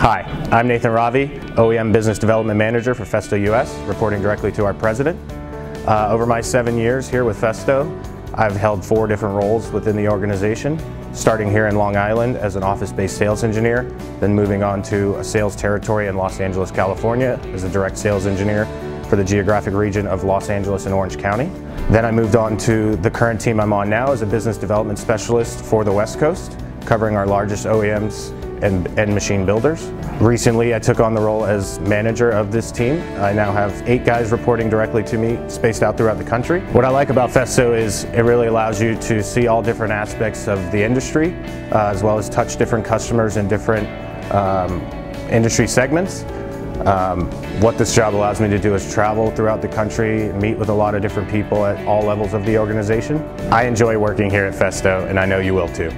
Hi, I'm Nathan Ravi, OEM Business Development Manager for Festo US, reporting directly to our president. Over my 7 years here with Festo, I've held 4 different roles within the organization, starting here in Long Island as an office-based sales engineer, then moving on to a sales territory in Los Angeles, California as a direct sales engineer for the geographic region of Los Angeles and Orange County. Then I moved on to the current team I'm on now as a business development specialist for the West Coast, covering our largest OEMs and machine builders. Recently, I took on the role as manager of this team. I now have 8 guys reporting directly to me, spaced out throughout the country. What I like about Festo is it really allows you to see all different aspects of the industry, as well as touch different customers in different industry segments. What this job allows me to do is travel throughout the country, meet with a lot of different people at all levels of the organization. I enjoy working here at Festo, and I know you will too.